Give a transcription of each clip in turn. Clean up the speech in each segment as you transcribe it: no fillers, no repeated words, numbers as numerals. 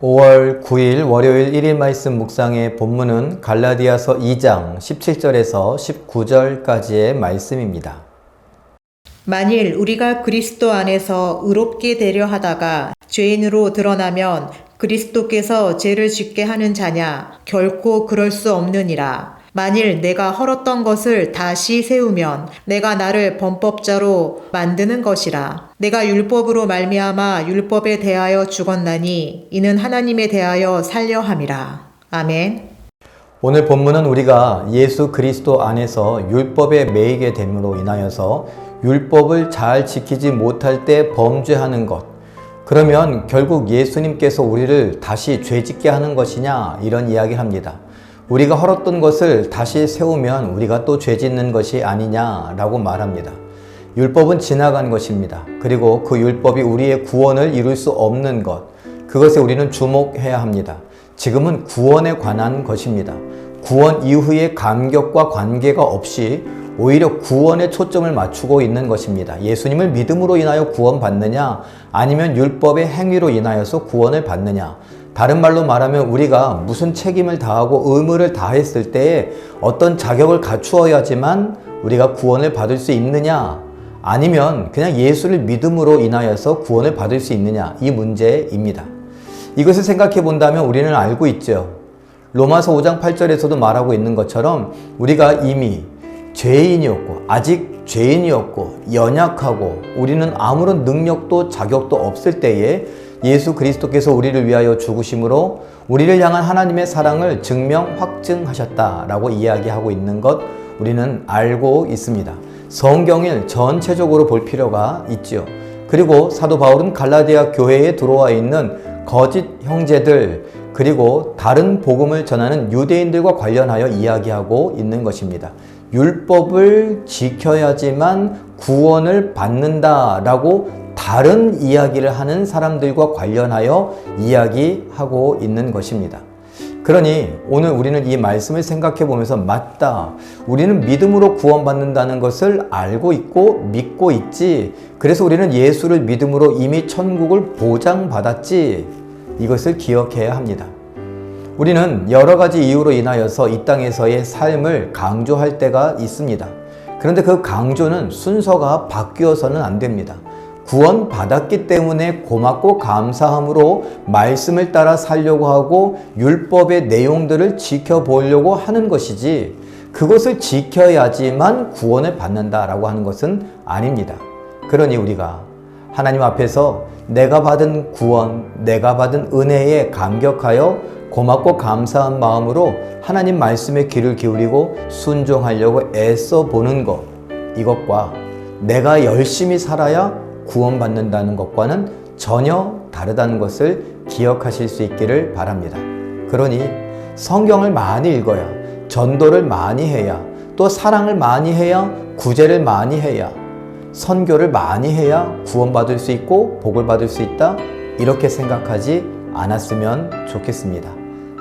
5월 9일 월요일 1일 말씀 묵상의 본문은 갈라디아서 2장 17절에서 19절까지의 말씀입니다. 만일 우리가 그리스도 안에서 의롭게 되려 하다가 죄인으로 드러나면 그리스도께서 죄를 짓게 하는 자냐? 결코 그럴 수 없느니라. 만일 내가 헐었던 것을 다시 세우면 내가 나를 범법자로 만드는 것이라. 내가 율법으로 말미암아 율법에 대하여 죽었나니 이는 하나님에 대하여 살려 함이라. 아멘. 오늘 본문은 우리가 예수 그리스도 안에서 율법에 매이게 됨으로 인하여서 율법을 잘 지키지 못할 때 범죄하는 것, 그러면 결국 예수님께서 우리를 다시 죄짓게 하는 것이냐, 이런 이야기를 합니다. 우리가 헐었던 것을 다시 세우면 우리가 또 죄짓는 것이 아니냐라고 말합니다. 율법은 지나간 것입니다. 그리고 그 율법이 우리의 구원을 이룰 수 없는 것, 그것에 우리는 주목해야 합니다. 지금은 구원에 관한 것입니다. 구원 이후의 감격과 관계가 없이 오히려 구원에 초점을 맞추고 있는 것입니다. 예수님을 믿음으로 인하여 구원받느냐, 아니면 율법의 행위로 인하여서 구원을 받느냐. 다른 말로 말하면 우리가 무슨 책임을 다하고 의무를 다했을 때에 어떤 자격을 갖추어야지만 우리가 구원을 받을 수 있느냐, 아니면 그냥 예수를 믿음으로 인하여서 구원을 받을 수 있느냐, 이 문제입니다. 이것을 생각해 본다면 우리는 알고 있죠. 로마서 5장 8절에서도 말하고 있는 것처럼 우리가 이미 죄인이었고, 아직 죄인이었고, 연약하고, 우리는 아무런 능력도 자격도 없을 때에 예수 그리스도께서 우리를 위하여 죽으심으로 우리를 향한 하나님의 사랑을 증명 확증하셨다라고 이야기하고 있는 것 우리는 알고 있습니다. 성경을 전체적으로 볼 필요가 있지요. 그리고 사도 바울은 갈라디아 교회에 들어와 있는 거짓 형제들, 그리고 다른 복음을 전하는 유대인들과 관련하여 이야기하고 있는 것입니다. 율법을 지켜야지만 구원을 받는다라고 다른 이야기를 하는 사람들과 관련하여 이야기하고 있는 것입니다. 그러니 오늘 우리는 이 말씀을 생각해 보면서, 맞다, 우리는 믿음으로 구원받는다는 것을 알고 있고 믿고 있지, 그래서 우리는 예수를 믿음으로 이미 천국을 보장받았지, 이것을 기억해야 합니다. 우리는 여러 가지 이유로 인하여서 이 땅에서의 삶을 강조할 때가 있습니다. 그런데 그 강조는 순서가 바뀌어서는 안 됩니다. 구원받았기 때문에 고맙고 감사함으로 말씀을 따라 살려고 하고 율법의 내용들을 지켜보려고 하는 것이지, 그것을 지켜야지만 구원을 받는다라고 하는 것은 아닙니다. 그러니 우리가 하나님 앞에서 내가 받은 구원, 내가 받은 은혜에 감격하여 고맙고 감사한 마음으로 하나님 말씀에 귀를 기울이고 순종하려고 애써 보는 것, 이것과 내가 열심히 살아야 구원받는다는 것과는 전혀 다르다는 것을 기억하실 수 있기를 바랍니다. 그러니 성경을 많이 읽어야, 전도를 많이 해야, 또 사랑을 많이 해야, 구제를 많이 해야, 선교를 많이 해야 구원받을 수 있고 복을 받을 수 있다, 이렇게 생각하지 않았으면 좋겠습니다.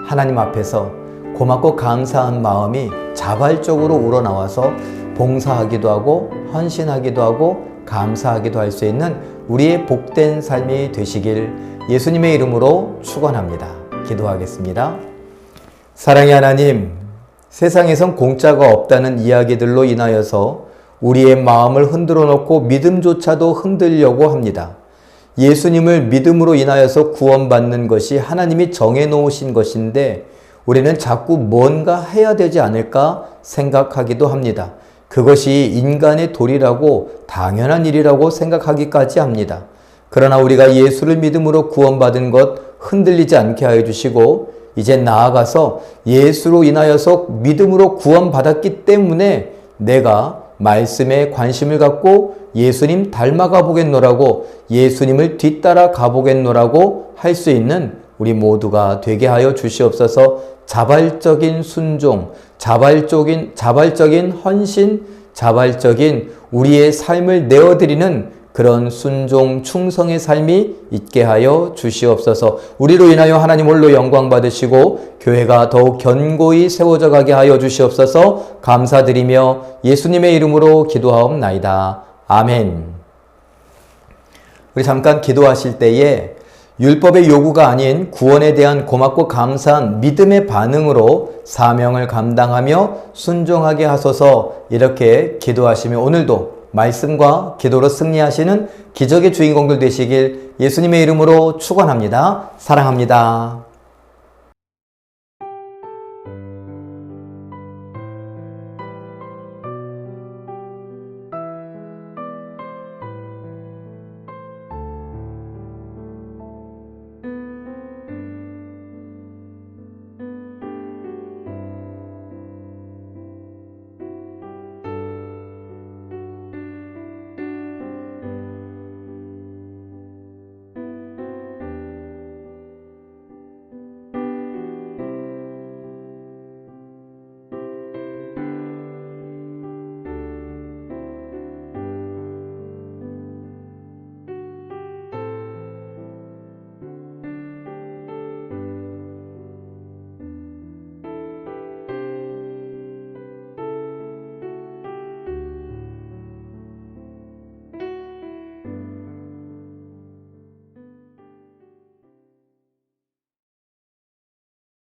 하나님 앞에서 고맙고 감사한 마음이 자발적으로 우러나와서 봉사하기도 하고 헌신하기도 하고 감사하기도 할 수 있는 우리의 복된 삶이 되시길 예수님의 이름으로 축원합니다. 기도하겠습니다. 사랑의 하나님, 세상에선 공짜가 없다는 이야기들로 인하여서 우리의 마음을 흔들어 놓고 믿음조차도 흔들려고 합니다. 예수님을 믿음으로 인하여서 구원받는 것이 하나님이 정해놓으신 것인데 우리는 자꾸 뭔가 해야 되지 않을까 생각하기도 합니다. 그것이 인간의 도리라고, 당연한 일이라고 생각하기까지 합니다. 그러나 우리가 예수를 믿음으로 구원받은 것 흔들리지 않게 하여 주시고, 이제 나아가서 예수로 인하여서 믿음으로 구원받았기 때문에 내가 말씀에 관심을 갖고 예수님 닮아가 보겠노라고, 예수님을 뒤따라 가보겠노라고 할 수 있는 우리 모두가 되게 하여 주시옵소서. 자발적인 순종, 자발적인 헌신, 자발적인 우리의 삶을 내어드리는 그런 순종, 충성의 삶이 있게 하여 주시옵소서. 우리로 인하여 하나님 홀로 영광 받으시고 교회가 더욱 견고히 세워져 가게 하여 주시옵소서. 감사드리며 예수님의 이름으로 기도하옵나이다. 아멘. 우리 잠깐 기도하실 때에 율법의 요구가 아닌 구원에 대한 고맙고 감사한 믿음의 반응으로 사명을 감당하며 순종하게 하소서 이렇게 기도하시며 오늘도 말씀과 기도로 승리하시는 기적의 주인공들 되시길 예수님의 이름으로 축원합니다. 사랑합니다.